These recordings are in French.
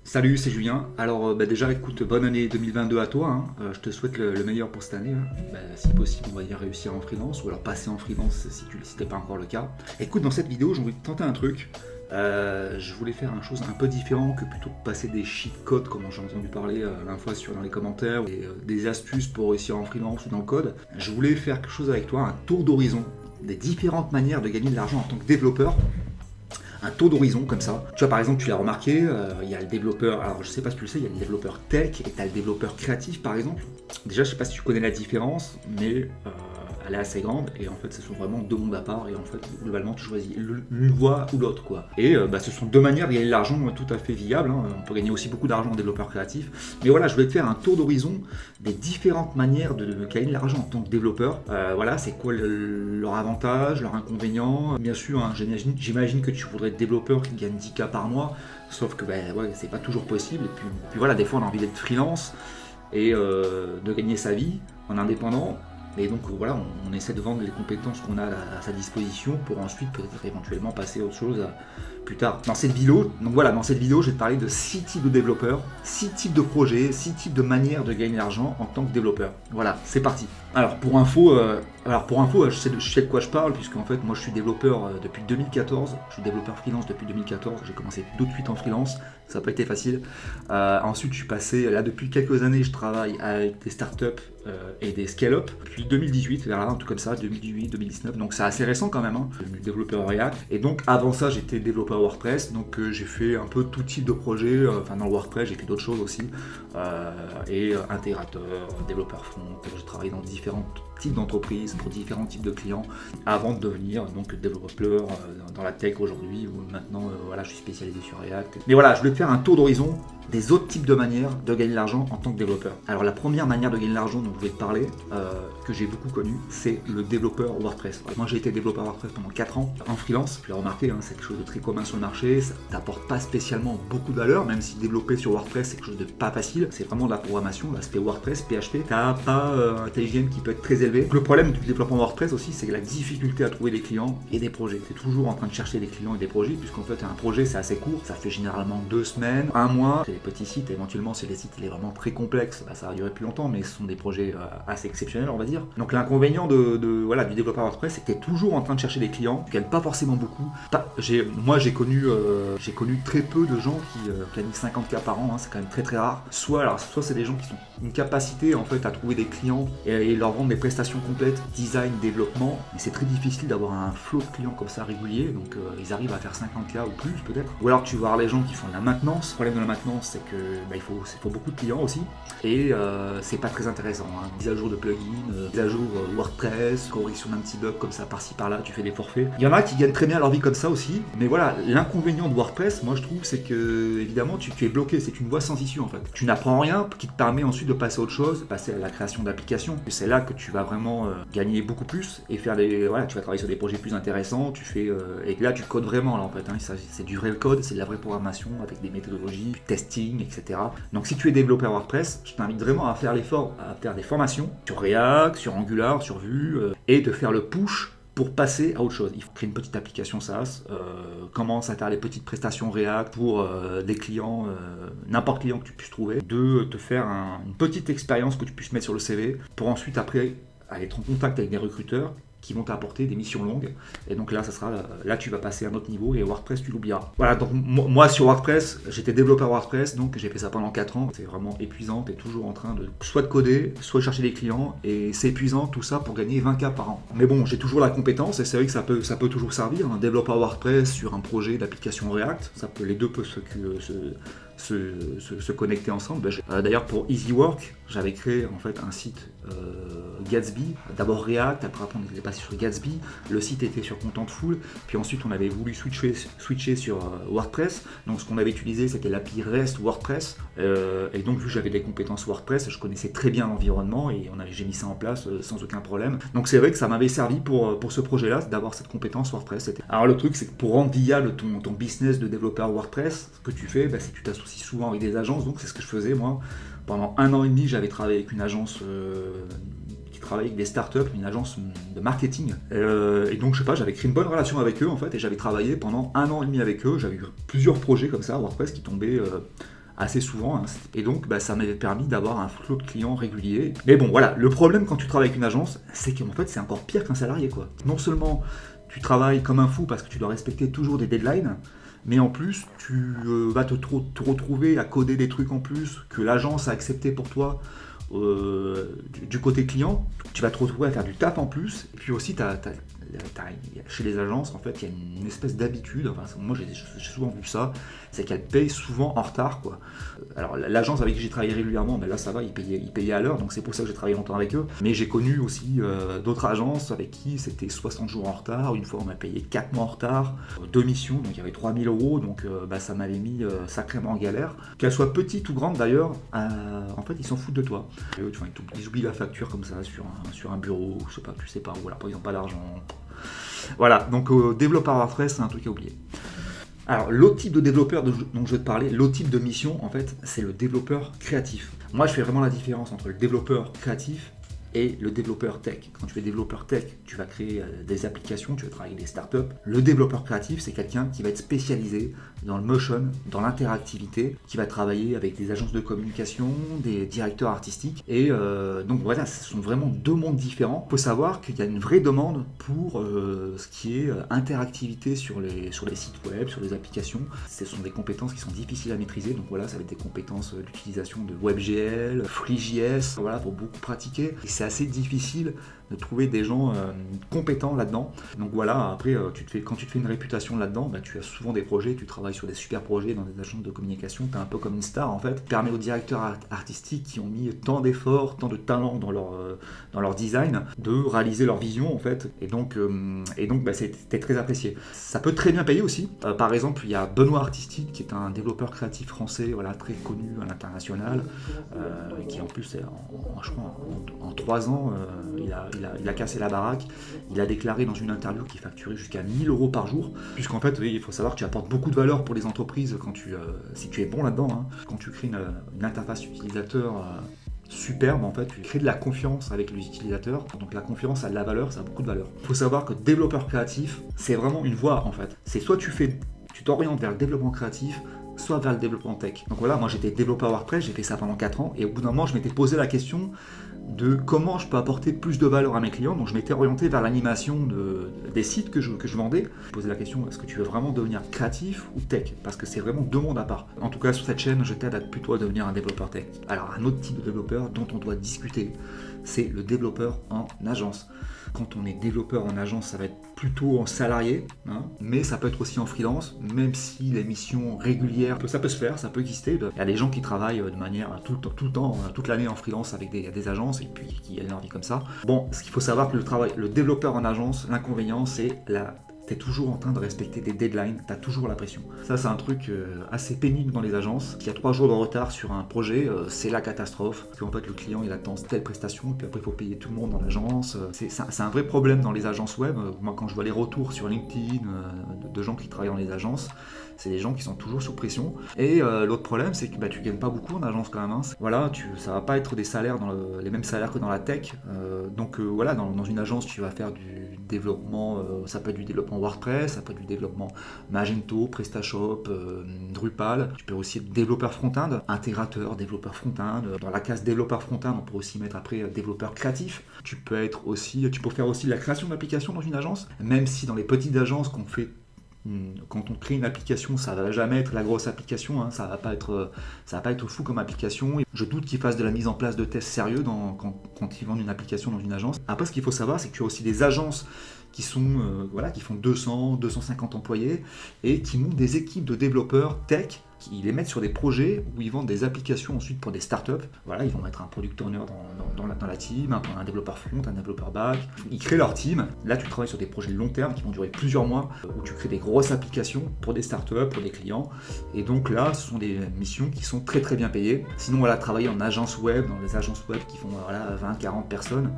Salut, c'est Julien. Alors déjà écoute, bonne année 2022 à toi, hein. Je te souhaite le meilleur pour cette année, hein. Si possible, on va dire réussir en freelance ou alors passer en freelance si c'était pas encore le cas. Écoute, dans cette vidéo, j'ai envie de tenter un truc. Je voulais faire une chose un peu différente que plutôt de passer des cheat codes comme j'ai entendu parler la dernière fois dans les commentaires et des astuces pour réussir en freelance ou dans le code. Je voulais faire quelque chose avec toi, un tour d'horizon des différentes manières de gagner de l'argent en tant que développeur. Un tour d'horizon comme ça. Tu vois, par exemple, tu l'as remarqué, il y a le développeur, alors je sais pas si tu le sais, il y a le développeur tech et tu as le développeur créatif par exemple. Déjà, je sais pas si tu connais la différence, mais elle est assez grande et en fait, ce sont vraiment deux mondes à part et en fait, globalement, tu choisis l'une voie ou l'autre quoi. Et ce sont deux manières de gagner de l'argent tout à fait viables, hein. On peut gagner aussi beaucoup d'argent en développeur créatif. Mais voilà, je voulais te faire un tour d'horizon des différentes manières de gagner de l'argent en tant que développeur. Voilà, c'est quoi leur avantage, leur inconvénient. Bien sûr, hein, j'imagine que tu voudrais être développeur qui gagne 10K par mois, sauf que c'est pas toujours possible. Et puis voilà, des fois on a envie d'être freelance et de gagner sa vie en indépendant. Et donc voilà, on essaie de vendre les compétences qu'on a à sa disposition pour ensuite peut-être éventuellement passer à autre chose plus tard. Dans cette vidéo, je vais te parler de 6 types de développeurs, 6 types de projets, 6 types de manières de gagner de l'argent en tant que développeur. Voilà, c'est parti. Alors pour info, je sais de quoi je parle, puisque en fait moi je suis développeur depuis 2014, je suis développeur freelance depuis 2014, j'ai commencé tout de suite en freelance, ça n'a pas été facile. Ensuite je suis passé, là depuis quelques années je travaille avec des startups et des scale-up, depuis 2018, vers là, un truc comme ça, 2018, 2019, donc c'est assez récent quand même, hein. Je suis développeur React, et donc avant ça j'étais développeur WordPress, donc j'ai fait un peu tout type de projet, dans le WordPress j'ai fait d'autres choses aussi, et intégrateur, développeur front, j'ai travaillé dans différents types d'entreprises, pour différents types de clients, avant de devenir donc développeur dans la tech aujourd'hui, où maintenant je suis spécialisé sur React. Mais voilà, je voulais te faire un tour d'horizon des autres types de manières de gagner de l'argent en tant que développeur. Alors la première manière de gagner de l'argent dont je vais te parler, que j'ai beaucoup connue, c'est le développeur WordPress. Moi j'ai été développeur WordPress pendant 4 ans en freelance, tu l'as remarqué, hein, c'est quelque chose de très commun sur le marché, ça t'apporte pas spécialement beaucoup de valeur, même si développer sur WordPress c'est quelque chose de pas facile, c'est vraiment de la programmation, l'aspect WordPress, PHP, t'as pas un TGM qui peut être très élevé. Le problème du développement WordPress aussi, c'est la difficulté à trouver des clients et des projets. Tu es toujours en train de chercher des clients et des projets, puisqu'en fait un projet c'est assez court, ça fait généralement 2 semaines, 1 mois. C'est des petits sites, éventuellement si les sites il est vraiment très complexe, ça va durer plus longtemps, mais ce sont des projets assez exceptionnels on va dire. Donc l'inconvénient du développeur WordPress, c'est que tu es toujours en train de chercher des clients, tu gagnes pas forcément beaucoup. Moi j'ai connu très peu de gens qui gagnent 50K par an, hein, c'est quand même très très rare. Soit c'est des gens qui ont une capacité en fait à trouver des clients et leur vendre des prestations complètes, design, développement, mais c'est très difficile d'avoir un flow de clients comme ça régulier, donc ils arrivent à faire 50K ou plus peut-être. Ou alors tu vas voir les gens qui font de la maintenance. Le problème de la maintenance, c'est que il faut beaucoup de clients aussi, et c'est pas très intéressant, hein. Mise à jour de plugins, mise à jour WordPress, correction d'un petit bug comme ça par-ci par-là, tu fais des forfaits. Il y en a qui gagnent très bien leur vie comme ça aussi, mais voilà, l'inconvénient de WordPress, moi je trouve, c'est que évidemment tu es bloqué, c'est une voie sans issue en fait. Tu n'apprends rien qui te permet ensuite de passer à autre chose, de passer à la création d'applications. C'est là que tu vas vraiment gagner beaucoup plus et faire tu vas travailler sur des projets plus intéressants, et là tu codes vraiment là en fait, hein. C'est du vrai code, c'est de la vraie programmation avec des méthodologies, du testing, etc. Donc si tu es développeur WordPress, je t'invite vraiment à faire l'effort, à faire des formations sur React, sur Angular, sur Vue, et de faire le push pour passer à autre chose. Il faut créer une petite application SaaS, commence à faire les petites prestations React pour des clients, n'importe client que tu puisses trouver, de te faire une petite expérience que tu puisses mettre sur le CV, pour ensuite après aller être en contact avec des recruteurs qui vont t'apporter des missions longues, et donc là tu vas passer à un autre niveau, et WordPress tu l'oublieras. Voilà, donc moi sur WordPress, j'étais développeur WordPress, donc j'ai fait ça pendant 4 ans, c'est vraiment épuisant, t'es toujours en train soit de coder, soit de chercher des clients, et c'est épuisant tout ça pour gagner 20K par an. Mais bon, j'ai toujours la compétence, et c'est vrai que ça peut toujours servir, un développeur WordPress sur un projet d'application React, les deux peuvent se connecter ensemble. D'ailleurs pour Easy Work, j'avais créé en fait un site Gatsby, d'abord React, après on était passé sur Gatsby, le site était sur Contentful, puis ensuite on avait voulu switcher sur WordPress, donc ce qu'on avait utilisé c'était l'API REST WordPress, et donc vu que j'avais des compétences WordPress, je connaissais très bien l'environnement, et j'ai mis ça en place sans aucun problème. Donc c'est vrai que ça m'avait servi pour ce projet-là, d'avoir cette compétence WordPress. Alors le truc c'est que pour rendre viable ton business de développeur WordPress, ce que tu fais, c'est que tu t'associes souvent avec des agences, donc c'est ce que je faisais moi. Pendant 1 an et demi, j'avais travaillé avec une agence qui travaille avec des startups, une agence de marketing. Et donc, je sais pas, j'avais créé une bonne relation avec eux en fait, et j'avais travaillé pendant 1 an et demi avec eux. J'avais eu plusieurs projets comme ça, WordPress, qui tombaient assez souvent, hein. Et donc ça m'avait permis d'avoir un flot de clients régulier. Mais bon voilà, le problème quand tu travailles avec une agence, c'est qu'en fait c'est encore pire qu'un salarié quoi. Non seulement tu travailles comme un fou parce que tu dois respecter toujours des deadlines, mais en plus tu vas te retrouver à coder des trucs en plus que l'agence a accepté pour toi. Du côté client, tu vas te retrouver à faire du taf en plus, et puis aussi chez les agences en fait il y a une espèce d'habitude, enfin, moi j'ai souvent vu ça, c'est qu'elles payent souvent en retard quoi. Alors l'agence avec qui j'ai travaillé régulièrement, là ça va, ils payaient à l'heure, donc c'est pour ça que j'ai travaillé longtemps avec eux, mais j'ai connu aussi d'autres agences avec qui c'était 60 jours en retard, une fois on m'a payé 4 mois en retard, 2 missions, donc il y avait 3000 €, donc ça m'avait mis sacrément en galère, qu'elles soient petites ou grandes d'ailleurs, en fait ils s'en foutent de toi. Ils oublient la facture comme ça sur un bureau, je sais pas, ou alors ils n'ont pas d'argent. Voilà, donc développeur WordPress, c'est un truc à oublier. Alors l'autre type de développeur dont je vais te parler, l'autre type de mission en fait, c'est le développeur créatif. Moi je fais vraiment la différence entre le développeur créatif et le développeur tech. Quand tu es développeur tech, tu vas créer des applications, tu vas travailler avec des startups. Le développeur créatif, c'est quelqu'un qui va être spécialisé dans le motion, dans l'interactivité, qui va travailler avec des agences de communication, des directeurs artistiques. Et donc voilà, ce sont vraiment deux mondes différents. Il faut savoir qu'il y a une vraie demande pour ce qui est interactivité sur les sites web, sur les applications. Ce sont des compétences qui sont difficiles à maîtriser. Donc voilà, ça va être des compétences d'utilisation de WebGL, FreeJS, voilà, pour beaucoup pratiquer. Et c'est assez difficile de trouver des gens compétents là-dedans. Donc voilà, après, quand tu te fais une réputation là-dedans, tu as souvent des projets, tu travailles sur des super projets dans des agences de communication, tu es un peu comme une star en fait. Tu permets aux directeurs artistiques qui ont mis tant d'efforts, tant de talent dans leur design, de réaliser leur vision en fait. Et donc c'était très apprécié. Ça peut très bien payer aussi. Par exemple, il y a Benoît Artistique, qui est un développeur créatif français, voilà, très connu à l'international, qui en plus, je crois, en 3 ans, il a cassé la baraque. Il a déclaré dans une interview qu'il facturait jusqu'à 1000 € par jour, puisqu'en fait, oui, il faut savoir que tu apportes beaucoup de valeur pour les entreprises si tu es bon là-dedans, hein. Quand tu crées une interface utilisateur superbe, en fait, tu crées de la confiance avec les utilisateurs. Donc la confiance a de la valeur, ça a beaucoup de valeur. Il faut savoir que développeur créatif, c'est vraiment une voie en fait. C'est soit tu t'orientes vers le développement créatif, soit vers le développement tech. Donc voilà, moi j'étais développeur WordPress, j'ai fait ça pendant 4 ans, et au bout d'un moment je m'étais posé la question de comment je peux apporter plus de valeur à mes clients. Donc je m'étais orienté vers l'animation des sites que je vendais. Je posais la question, est-ce que tu veux vraiment devenir créatif ou tech? Parce que c'est vraiment deux mondes à part. En tout cas sur cette chaîne, je t'aide à plutôt à devenir un développeur tech. Alors un autre type de développeur dont on doit discuter, c'est le développeur en agence. Quand on est développeur en agence, ça va être plutôt en salarié, hein, mais ça peut être aussi en freelance, même si les missions régulières, ça peut se faire, ça peut exister. Il y a des gens qui travaillent de manière tout le temps, toute l'année en freelance avec des agences, et puis qui gagnent leur vie comme ça. Bon, ce qu'il faut savoir, que le développeur en agence, l'inconvénient, c'est t'es toujours en train de respecter des deadlines, t'as toujours la pression. Ça, c'est un truc assez pénible dans les agences. S'il y a 3 jours de retard sur un projet, c'est la catastrophe. Parce qu'en fait, le client, il attend telle prestation, puis après, il faut payer tout le monde dans l'agence. C'est un vrai problème dans les agences web. Moi, quand je vois les retours sur LinkedIn de gens qui travaillent dans les agences, c'est des gens qui sont toujours sous pression. Et l'autre problème, c'est que tu gagnes pas beaucoup en agence quand même, hein. Voilà, ça va pas être des salaires les mêmes salaires que dans la tech. Donc voilà, dans une agence, tu vas faire du développement, ça peut être du développement WordPress, ça peut être du développement Magento, PrestaShop, Drupal. Tu peux aussi être développeur front-end, intégrateur, développeur front-end. Dans la case développeur front-end, on peut aussi mettre après développeur créatif. Tu peux faire aussi de la création d'applications dans une agence, même si dans les petites agences quand on crée une application, ça va jamais être la grosse application, hein, ça va pas être fou comme application. Je doute qu'ils fassent de la mise en place de tests sérieux quand ils vendent une application dans une agence. Après, ce qu'il faut savoir, c'est que tu as aussi des agences qui font 200, 250 employés et qui montent des équipes de développeurs tech, qui les mettent sur des projets où ils vendent des applications ensuite pour des startups. Voilà, ils vont mettre un product owner dans la team, un développeur front, un développeur back. Ils créent leur team. Là, tu travailles sur des projets de long terme qui vont durer plusieurs mois, où tu crées des grosses applications pour des startups, pour des clients. Et donc là, ce sont des missions qui sont très très bien payées. Sinon, voilà, travailler en agence web, dans les agences web qui font 20, 40 personnes,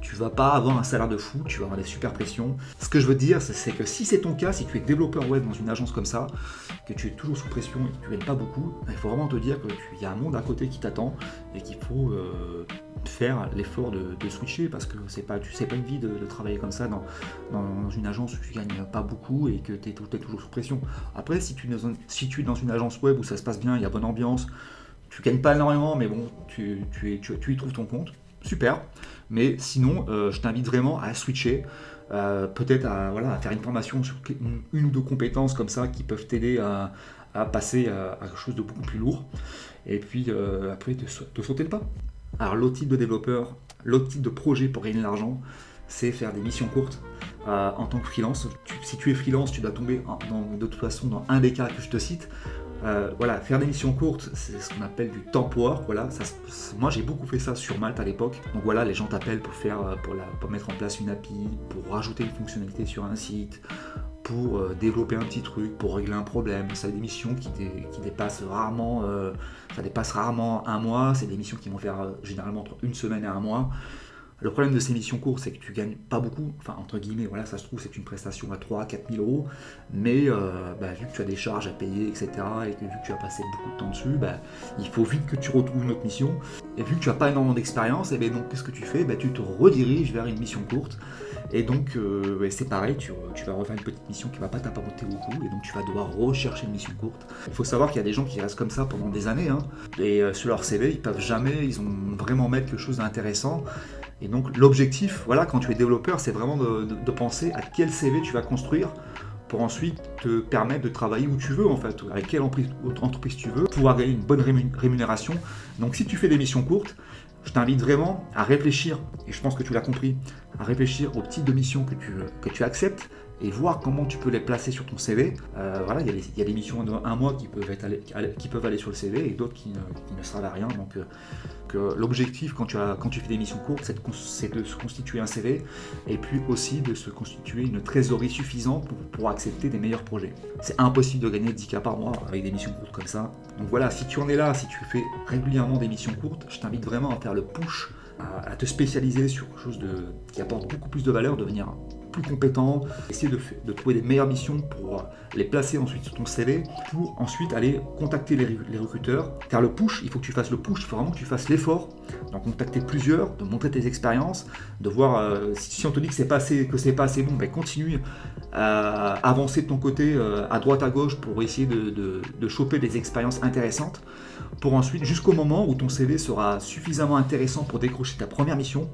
tu vas pas avoir un salaire de fou, tu vas avoir des super pressions. Ce que je veux dire, c'est que si c'est ton cas, si tu es développeur web dans une agence comme ça, que tu es toujours sous pression et tu gagnes pas beaucoup, il faut vraiment te dire qu'il y a un monde à côté qui t'attend et qu'il faut faire l'effort de switcher, parce que c'est pas une vie de travailler comme ça dans une agence où tu gagnes pas beaucoup et que tu es toujours sous pression. Après, si tu es dans une agence web où ça se passe bien, il y a bonne ambiance, tu gagnes pas énormément, mais bon, tu y trouves ton compte, super. Mais sinon, je t'invite vraiment à switcher, peut-être à faire une formation sur une ou deux compétences comme ça qui peuvent t'aider à passer à quelque chose de beaucoup plus lourd, et puis après te sauter le pas. Alors l'autre type de développeur, l'autre type de projet pour gagner de l'argent, c'est faire des missions courtes en tant que freelance. Si tu es freelance, tu dois tomber de toute façon dans un des cas que je te cite. Faire des missions courtes, c'est ce qu'on appelle du temp work. Moi j'ai beaucoup fait ça sur Malte à l'époque. Donc voilà, les gens t'appellent pour mettre en place une API, pour rajouter une fonctionnalité sur un site, pour développer un petit truc, pour régler un problème. C'est des missions qui dépassent rarement, ça dépasse rarement un mois. C'est des missions qui vont faire généralement entre une semaine et un mois. Le problème de ces missions courtes, c'est que tu gagnes pas beaucoup, enfin entre guillemets, ça se trouve c'est une prestation à 3 à 4 000 euros, mais vu que tu as des charges à payer, etc., et que vu que tu as passé beaucoup de temps dessus, il faut vite que tu retrouves une autre mission, et vu que tu n'as pas énormément d'expérience, et donc qu'est-ce que tu fais? Tu te rediriges vers une mission courte, et donc c'est pareil, tu vas refaire une petite mission qui va pas t'apporter beaucoup, et donc tu vas devoir rechercher une mission courte. Il faut savoir qu'il y a des gens qui restent comme ça pendant des années, et sur leur CV, ils ont vraiment mettre quelque chose d'intéressant. Et donc l'objectif, quand tu es développeur, c'est vraiment de penser à quel CV tu vas construire pour ensuite te permettre de travailler où tu veux, en fait, avec quelle entreprise tu veux, pouvoir gagner une bonne rémunération. Donc si tu fais des missions courtes, je t'invite vraiment à réfléchir, et je pense que tu l'as compris, à réfléchir aux types de missions que tu acceptes et voir comment tu peux les placer sur ton CV. Il y a des missions d'un mois qui peuvent aller sur le CV et d'autres qui ne servent à rien. Donc l'objectif quand tu fais des missions courtes, c'est de se constituer un CV et puis aussi de se constituer une trésorerie suffisante pour accepter des meilleurs projets. C'est impossible de gagner 10K par mois avec des missions courtes comme ça. Donc voilà, si tu en es là, si tu fais régulièrement des missions courtes, je t'invite vraiment à faire le push, à te spécialiser sur quelque chose qui apporte beaucoup plus de valeur, devenir plus compétent, essayer de trouver des meilleures missions pour les placer ensuite sur ton CV, pour ensuite aller contacter les recruteurs. Faire le push, il faut que tu fasses le push, il faut vraiment que tu fasses l'effort d'en contacter plusieurs, de montrer tes expériences, de voir si on te dit que c'est pas assez bon, continue à avancer de ton côté à droite à gauche pour essayer de choper des expériences intéressantes, pour ensuite, jusqu'au moment où ton CV sera suffisamment intéressant pour décrocher ta première mission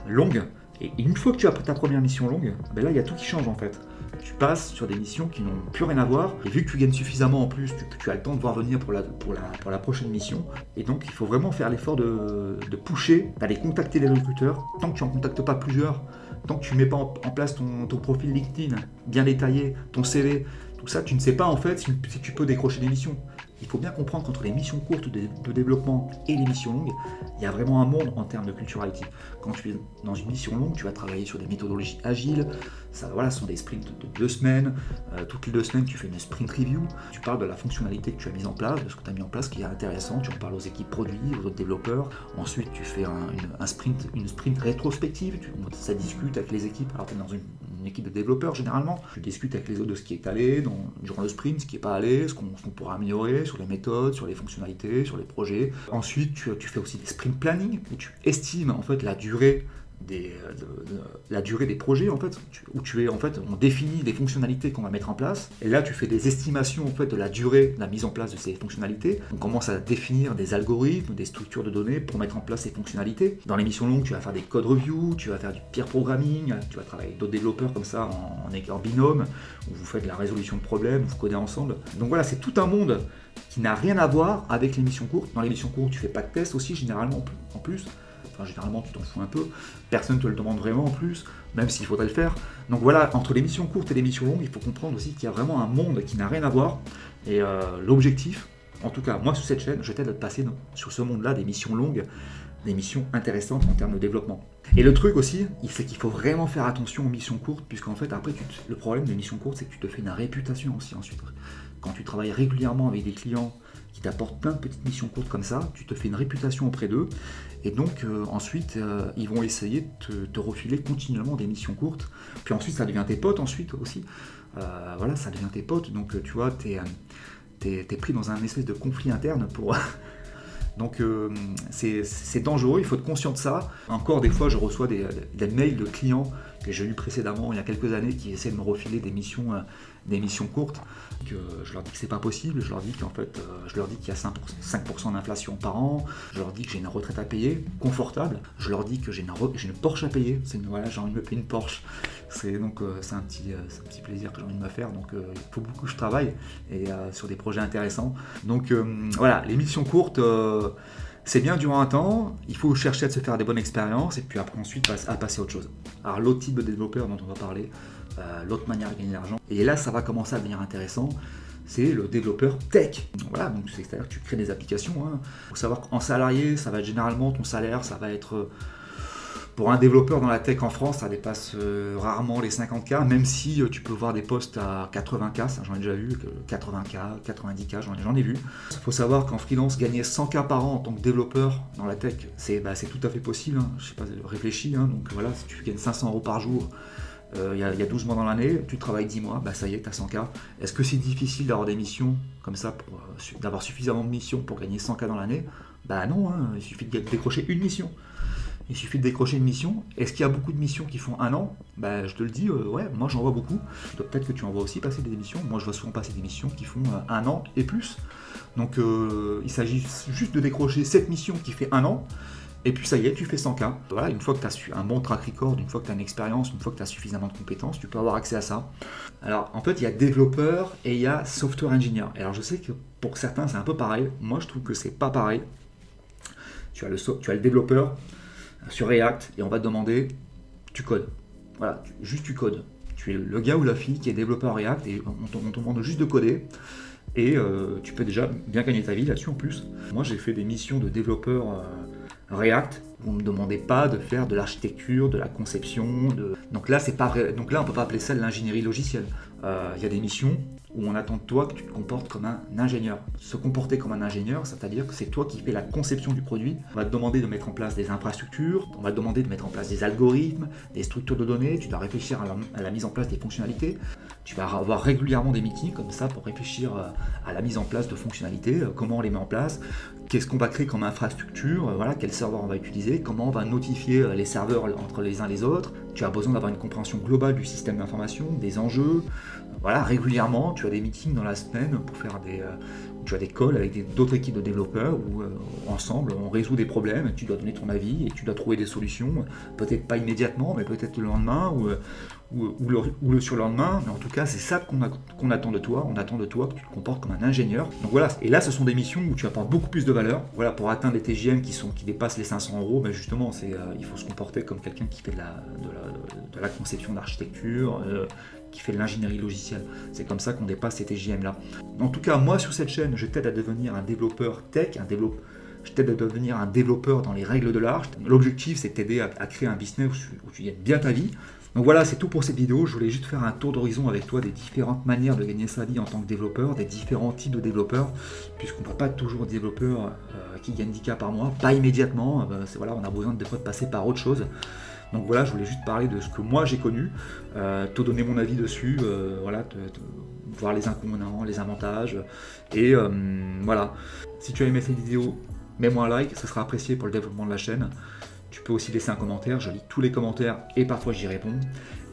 longue. Et une fois que tu as ta première mission longue, là il y a tout qui change en fait. Tu passes sur des missions qui n'ont plus rien à voir, et vu que tu gagnes suffisamment en plus, tu as le temps de voir venir pour la prochaine mission. Et donc il faut vraiment faire l'effort de pusher, d'aller contacter les recruteurs. Tant que tu n'en contactes pas plusieurs, tant que tu ne mets pas en place ton profil LinkedIn bien détaillé, ton CV, tout ça, tu ne sais pas en fait si tu peux décrocher des missions. Il faut bien comprendre qu'entre les missions courtes de développement et les missions longues, il y a vraiment un monde en termes de culture IT. Quand tu es dans une mission longue, tu vas travailler sur des méthodologies agiles. Ce sont des sprints de 2 semaines. Toutes les 2 semaines, tu fais une sprint review. Tu parles de la fonctionnalité que tu as mise en place, de ce que tu as mis en place qui est intéressant. Tu en parles aux équipes produits, aux autres développeurs. Ensuite, tu fais une sprint rétrospective. Ça discute avec les équipes. Alors, tu es dans une équipe de développeurs généralement. Tu discutes avec les autres de ce qui est allé durant le sprint, ce qui n'est pas allé, ce qu'on pourra améliorer sur les méthodes, sur les fonctionnalités, sur les projets. Ensuite, tu fais aussi des sprint planning où tu estimes en fait la durée des projets en fait, on définit des fonctionnalités qu'on va mettre en place, et là tu fais des estimations en fait de la durée de la mise en place de ces fonctionnalités. On commence à définir des algorithmes, des structures de données pour mettre en place ces fonctionnalités. Dans les missions longues, tu vas faire des code reviews, tu vas faire du peer programming, tu vas travailler avec d'autres développeurs comme ça en binôme, où vous faites de la résolution de problèmes, vous codez ensemble. Donc voilà, c'est tout un monde qui n'a rien à voir avec les missions courtes. Dans les missions courtes, tu fais pas de tests aussi généralement en plus. Enfin, généralement, tu t'en fous un peu. Personne ne te le demande vraiment en plus, même s'il faudrait le faire. Donc voilà, entre les missions courtes et les missions longues, il faut comprendre aussi qu'il y a vraiment un monde qui n'a rien à voir. Et l'objectif, en tout cas, moi sur cette chaîne, je t'aide à te passer sur ce monde-là des missions longues, des missions intéressantes en termes de développement. Et le truc aussi, c'est qu'il faut vraiment faire attention aux missions courtes, puisqu'en fait, après, le problème des missions courtes, c'est que tu te fais une réputation aussi ensuite. Quand tu travailles régulièrement avec des clients qui t'apportent plein de petites missions courtes comme ça, tu te fais une réputation auprès d'eux, et donc ensuite ils vont essayer de te refiler continuellement des missions courtes, puis ensuite ça devient tes potes ensuite aussi, ça devient tes potes, donc tu vois, t'es pris dans un espèce de conflit interne pour... Donc c'est dangereux, il faut être conscient de ça. Encore des fois, je reçois des mails de clients que j'ai eu précédemment, il y a quelques années, qui essaient de me refiler des missions courtes. Je leur dis que c'est pas possible, je leur dis qu'il y a 5% d'inflation par an, je leur dis que j'ai une retraite à payer, confortable, je leur dis que j'ai une Porsche à payer, j'ai envie de me payer une Porsche. C'est un petit plaisir que j'ai envie de me faire, donc il faut beaucoup que je travaille et sur des projets intéressants. Donc voilà, les missions courtes, c'est bien durant un temps, il faut chercher à se faire des bonnes expériences et puis après ensuite à passer à autre chose. Alors l'autre type de développeur dont on va parler, l'autre manière de gagner de l'argent, et là ça va commencer à devenir intéressant, c'est le développeur tech. Voilà, donc c'est-à-dire que tu crées des applications. Il faut savoir qu'en salarié, ça va être généralement ton salaire, ça va être... Pour un développeur dans la tech en France, ça dépasse rarement les 50K, même si tu peux voir des postes à 80K, ça j'en ai déjà vu, 80K, 90K, j'en ai vu. Il faut savoir qu'en freelance, gagner 100K par an en tant que développeur dans la tech, c'est tout à fait possible. Je sais pas, réfléchis, donc voilà, si tu gagnes 500 € par jour, il y a 12 mois dans l'année, tu travailles 10 mois, ça y est, tu as 100K. Est-ce que c'est difficile d'avoir des missions comme ça, d'avoir suffisamment de missions pour gagner 100K dans l'année? Non, il suffit de décrocher une mission. Il suffit de décrocher une mission. Est-ce qu'il y a beaucoup de missions qui font un an? Je te le dis, ouais, moi j'en vois beaucoup. Peut-être que tu en vois aussi passer des missions. Moi je vois souvent passer des missions qui font un an et plus. Donc il s'agit juste de décrocher cette mission qui fait un an. Et puis ça y est, tu fais 100K. Voilà, une fois que tu as un bon track record, une fois que tu as une expérience, une fois que tu as suffisamment de compétences, tu peux avoir accès à ça. Alors en fait, il y a développeur et il y a software engineer. Et alors je sais que pour certains, c'est un peu pareil. Moi, je trouve que c'est pas pareil. Tu as le développeur sur React et on va te demander, tu codes. Voilà, juste tu codes. Tu es le gars ou la fille qui est développeur React et on te demande juste de coder. Et tu peux déjà bien gagner ta vie là-dessus en plus. Moi, j'ai fait des missions de développeur React, on ne me demandait pas de faire de l'architecture, de la conception, donc là on ne peut pas appeler ça de l'ingénierie logicielle. Il y a des missions où on attend de toi que tu te comportes comme un ingénieur. Se comporter comme un ingénieur, c'est-à-dire que c'est toi qui fais la conception du produit. On va te demander de mettre en place des infrastructures, on va te demander de mettre en place des algorithmes, des structures de données, tu dois réfléchir à la mise en place des fonctionnalités. Tu vas avoir régulièrement des meetings comme ça pour réfléchir à la mise en place de fonctionnalités, comment on les met en place, qu'est-ce qu'on va créer comme infrastructure, voilà, quel serveur on va utiliser, comment on va notifier les serveurs entre les uns les autres. Tu as besoin d'avoir une compréhension globale du système d'information, des enjeux. Voilà, régulièrement, tu as des meetings dans la semaine pour faire tu as des calls avec d'autres équipes de développeurs où ensemble on résout des problèmes, tu dois donner ton avis et tu dois trouver des solutions, peut-être pas immédiatement, mais peut-être le lendemain ou le surlendemain, mais en tout cas c'est ça qu'on attend de toi, on attend de toi que tu te comportes comme un ingénieur. Donc voilà, et là ce sont des missions où tu apportes beaucoup plus de valeur. Voilà, pour atteindre les TJM qui dépassent les 500 €, justement il faut se comporter comme quelqu'un qui fait de la conception d'architecture, qui fait de l'ingénierie logicielle. C'est comme ça qu'on dépasse ces TJM là. En tout cas, moi sur cette chaîne, je t'aide à devenir un développeur tech, je t'aide à devenir un développeur dans les règles de l'art. L'objectif, c'est de t'aider à créer un business où tu gagnes bien ta vie. Donc voilà, c'est tout pour cette vidéo. Je voulais juste faire un tour d'horizon avec toi des différentes manières de gagner sa vie en tant que développeur, des différents types de développeurs, puisqu'on ne peut pas toujours être développeur qui gagne 10K par mois, pas immédiatement. Voilà, on a besoin des fois de passer par autre chose. Donc voilà, je voulais juste parler de ce que moi j'ai connu, te donner mon avis dessus, voilà, voir les inconvénients, les avantages. Et voilà, si tu as aimé cette vidéo, mets-moi un like, ça sera apprécié pour le développement de la chaîne. Tu peux aussi laisser un commentaire, je lis tous les commentaires et parfois j'y réponds.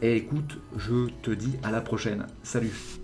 Et écoute, je te dis à la prochaine. Salut!